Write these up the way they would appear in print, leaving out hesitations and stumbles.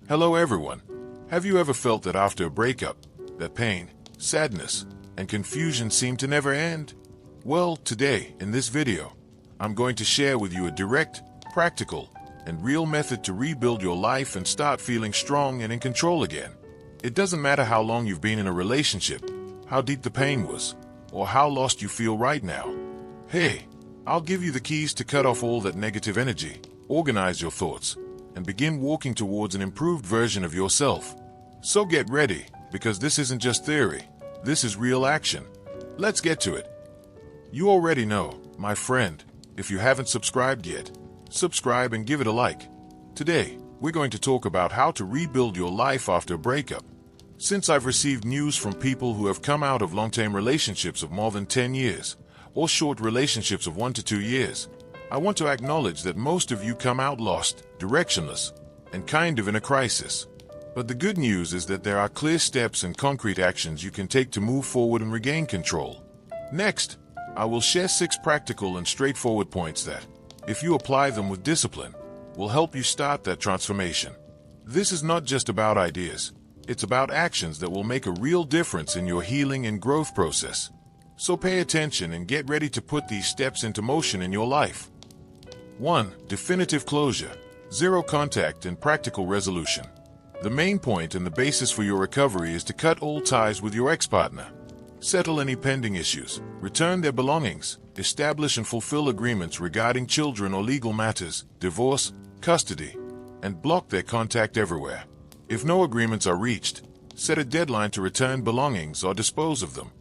Hello everyone. Have you ever felt that after a breakup, that pain, sadness, and confusion seem to never end? Well, today, in this video, I'm going to share with you a direct, practical, and real method to rebuild your life and start feeling strong and in control again. It doesn't matter how long you've been in a relationship, how deep the pain was, or how lost you feel right now. Hey, I'll give you the keys to cut off all that negative energy, organize your thoughts, and begin walking towards an improved version of yourself. So get ready, because this isn't just theory, this is real action. Let's get to it. You already know, my friend, if you haven't subscribed yet, subscribe and give it a like. Today, we're going to talk about how to rebuild your life after a breakup. Since I've received news from people who have come out of long-term relationships of more than 10 years, or short relationships of 1 to 2 years, I want to acknowledge that most of you come out lost, directionless, and kind of in a crisis. But the good news is that there are clear steps and concrete actions you can take to move forward and regain control. Next, I will share 6 practical and straightforward points that, if you apply them with discipline, will help you start that transformation. This is not just about ideas, it's about actions that will make a real difference in your healing and growth process. So pay attention and get ready to put these steps into motion in your life. 1. Definitive closure, zero contact, and practical resolution. The main point and the basis for your recovery is to cut all ties with your ex-partner. Settle any pending issues, return their belongings, establish and fulfill agreements regarding children or legal matters, divorce, custody, and block their contact everywhere. If no agreements are reached, set a deadline to return belongings or dispose of them.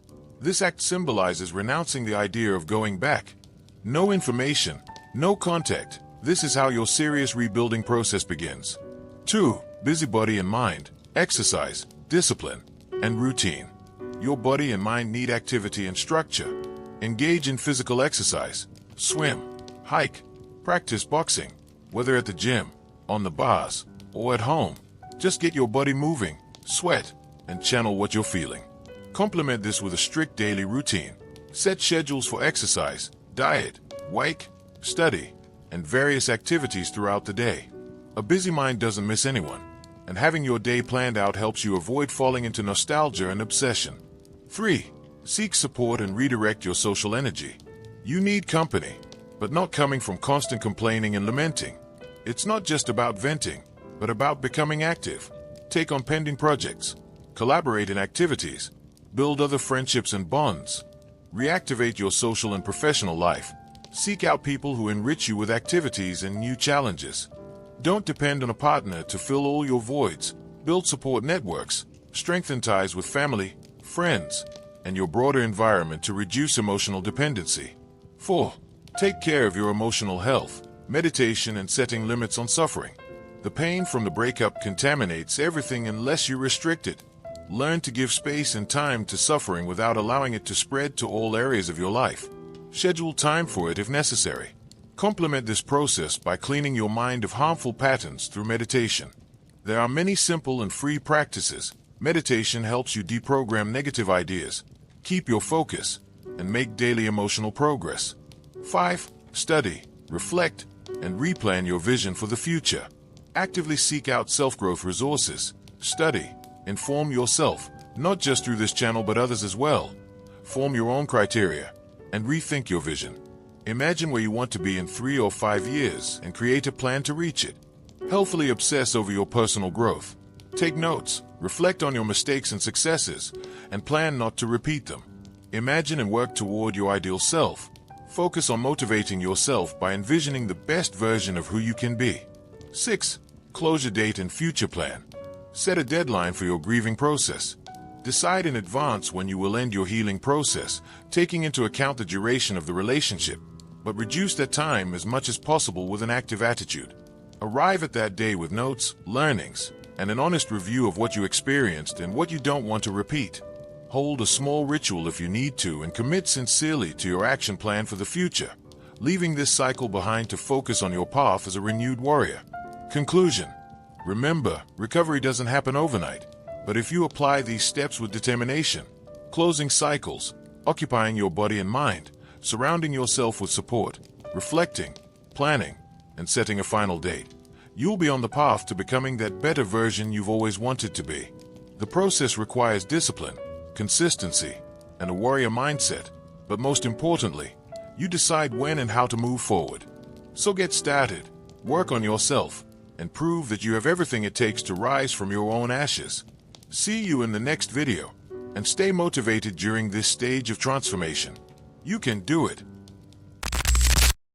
This act symbolizes renouncing the idea of going back. No information, no contact. This is how your serious rebuilding process begins. 2. Busybody and mind, exercise, discipline, and routine. Your body and mind need activity and structure. Engage in physical exercise, swim, hike, practice boxing, whether at the gym, on the bars, or at home. Just get your body moving, sweat, and channel what you're feeling. Complement this with a strict daily routine. Set schedules for exercise, diet, wake, study, and various activities throughout the day. A busy mind doesn't miss anyone, and having your day planned out helps you avoid falling into nostalgia and obsession. 3. Seek support and redirect your social energy. You need company, but not coming from constant complaining and lamenting. It's not just about venting, but about becoming active. Take on pending projects, collaborate in activities, build other friendships and bonds. Reactivate your social and professional life. Seek out people who enrich you with activities and new challenges. Don't depend on a partner to fill all your voids. Build support networks, strengthen ties with family, friends, and your broader environment to reduce emotional dependency. 4. Take care of your emotional health, meditation, and setting limits on suffering. The pain from the breakup contaminates everything unless you restrict it. Learn to give space and time to suffering without allowing it to spread to all areas of your life. Schedule time for it if necessary. Complement this process by cleaning your mind of harmful patterns through meditation. There are many simple and free practices. Meditation helps you deprogram negative ideas, keep your focus, and make daily emotional progress. 5. Study, reflect, and replan your vision for the future. Actively seek out self-growth resources. Study, inform yourself, not just through this channel but others as well. Form your own criteria, and rethink your vision. Imagine where you want to be in 3 or 5 years and create a plan to reach it. Healthfully obsess over your personal growth. Take notes, reflect on your mistakes and successes, and plan not to repeat them. Imagine and work toward your ideal self. Focus on motivating yourself by envisioning the best version of who you can be. 6. Closure date and future plan. Set a deadline for your grieving process. Decide in advance when you will end your healing process, taking into account the duration of the relationship, but reduce that time as much as possible with an active attitude. Arrive at that day with notes, learnings, and an honest review of what you experienced and what you don't want to repeat. Hold a small ritual if you need to and commit sincerely to your action plan for the future, leaving this cycle behind to focus on your path as a renewed warrior. Conclusion. Remember, recovery doesn't happen overnight, but if you apply these steps with determination, closing cycles, occupying your body and mind, surrounding yourself with support, reflecting, planning, and setting a final date, You'll be on the path to becoming that better version you've always wanted to be. The process requires discipline, consistency, and a warrior mindset, but most importantly, you decide when and how to move forward. So get started, work on yourself, and prove that you have everything it takes to rise from your own ashes. See you in the next video, and stay motivated during this stage of transformation. You can do it.